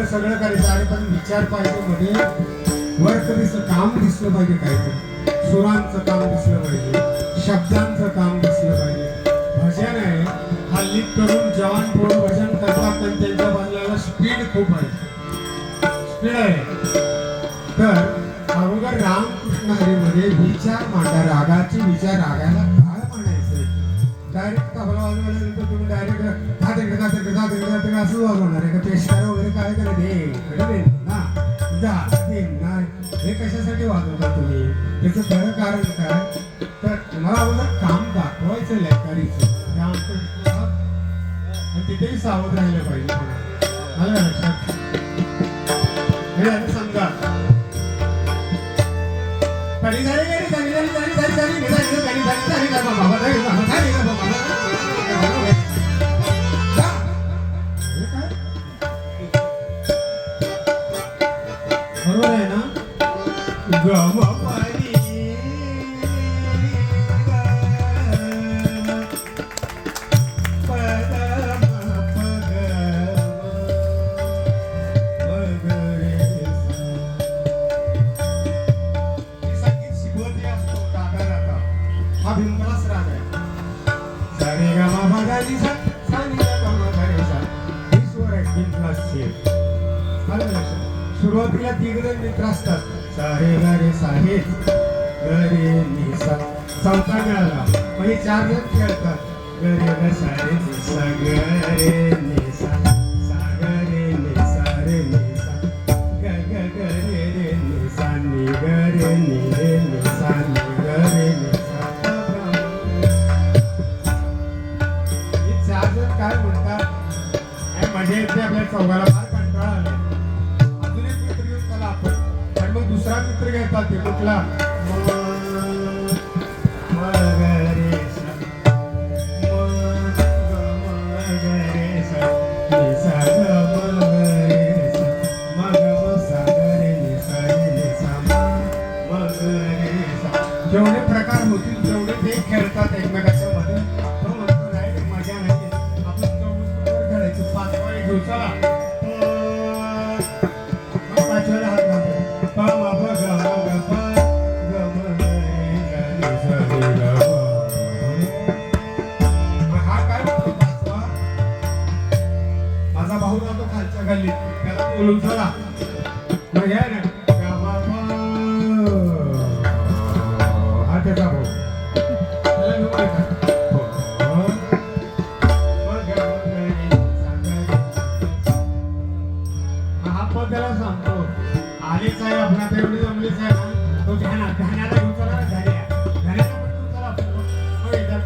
सगळं करायचं आणि पण विचार पाहिजे मध्ये वर कधीचं काम दिसलं पाहिजे, काहीतरी सुरांचं काम दिसलं पाहिजे, शब्दांचं काम दिसलं पाहिजे. भजन आहे हल्ली तरुण जवान पोरं भजन करतात पण त्यांच्या बदलाला स्पीड खूप आहे, स्पीड आहे. तर अगोदर रामकृष्ण हरीमध्ये विचार मांडा, रागाची विचार रागाला काय म्हणायचं, डायरेक्ट तबला वाजवल्यानंतर तुम्ही डायरेक्ट असं वाजवणार आहे का, पेशकार वगैरे काय करत हे कशासाठी वाजवता तुम्ही, त्याचं खरं कारण काय, तर तुम्हाला अगोदर काम दाखवायचं लेखारीचं आणि तिथेही सावध राहिलं पाहिजे. मला लक्षात हे आता समजा बरोबर आहे ना. हा भिंगलाच राग आहे. सारे गा मा मा गा नी सा, सारे गा मा मा गा नी सा, ही स्वर आहे भिंगलाचे. आलं लक्षात. सुरुवातीला तिघजण मित्र असतात, सारे गा रे साहे ग रे नी सा, चौथा मिळाला म्हणजे 4 जण खेळतात, ग रे ग सा रे नी सा, ग रे नी सा, सा ग रे नी सा रे नी स्वरचित्र घेतात ते कुठला म ग रे सा म ग रे सा नि सा ग म ग रे सा म ग म सा ग रे नि सा रे नि सा म ग रे सा जेवढे प्रकार होतील तेवढे ते खेळतात एकमेकाच्या मध्ये. तो म्हणतो नाही रे, मजा नाही आपण चौघ खेळायचं पाचवा एक घेऊ चला. पाचव्याला हात घालतो प म प ग म ग प ग म ग रे ग नि सा रे ग म. हा काय म्हणतो पाचवा? माझा भाऊ राहतो खालच्या गल्लीत, त्याला बोलून चला. मग हे ना ग म प हा त्याचा भाऊ, त्याला घेऊन येतात. हा पण त्याला सांगतो आलेच आहे आपण आता एवढी जमलीच आहे ना, तो ध्यानाला घेऊन चला. ध्यानाला पण घेऊन चला. मग येतात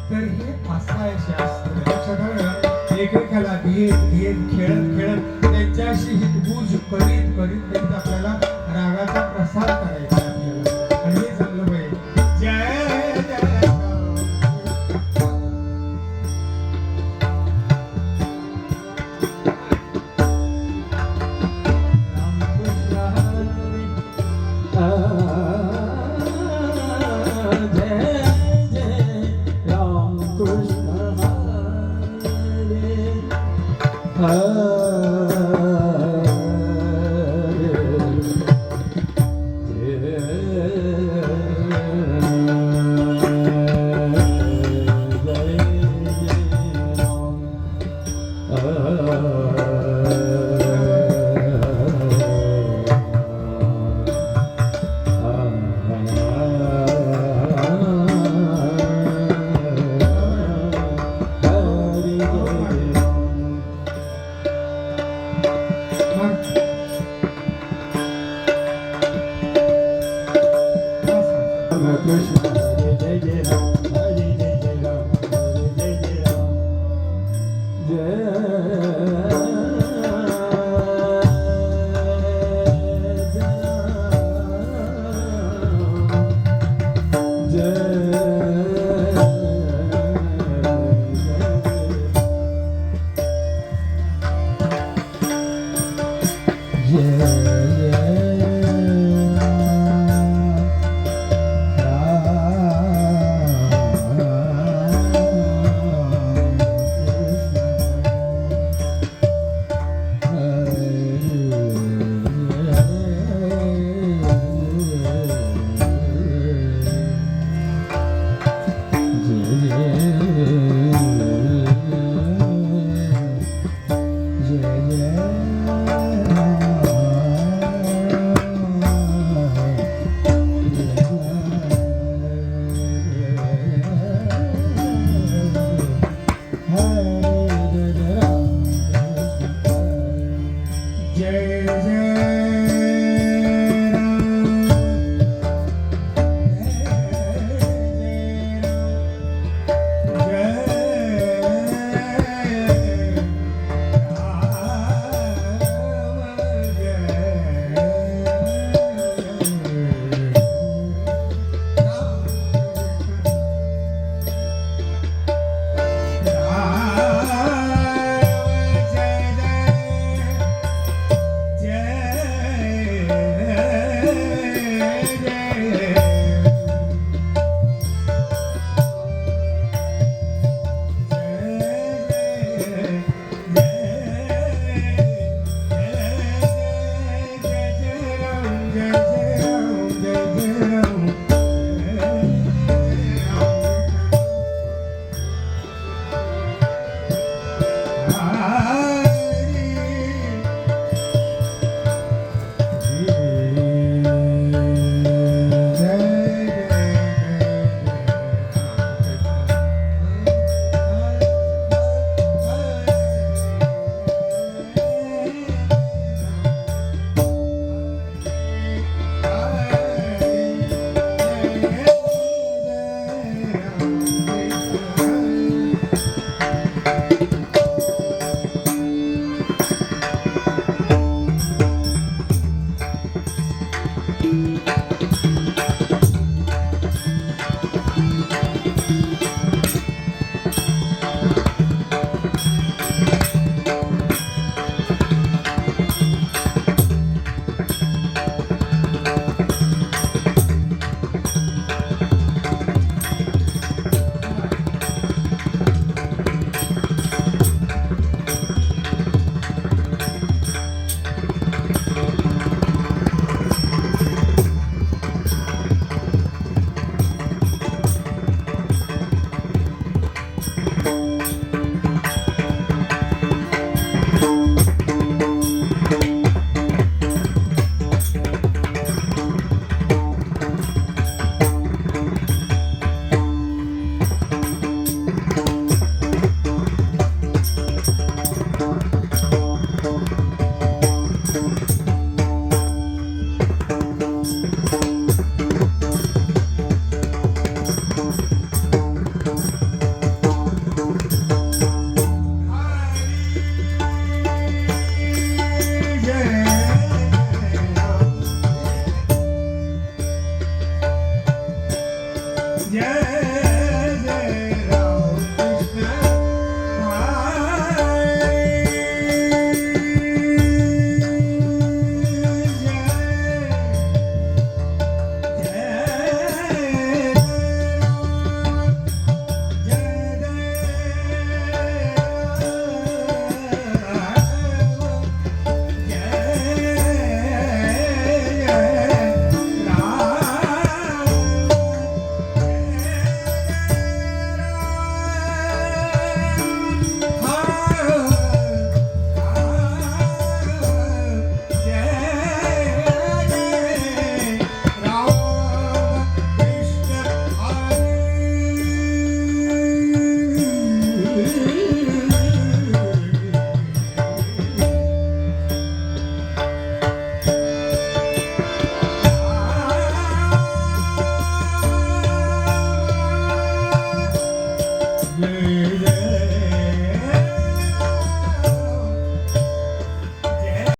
तर हे असं आहे शास्त्र. लक्षात आलं? एकमेकाला घेत घेत खेळत खेळत त्यांच्याशी हितगुज करीत करीत करीत आपल्याला रागाचा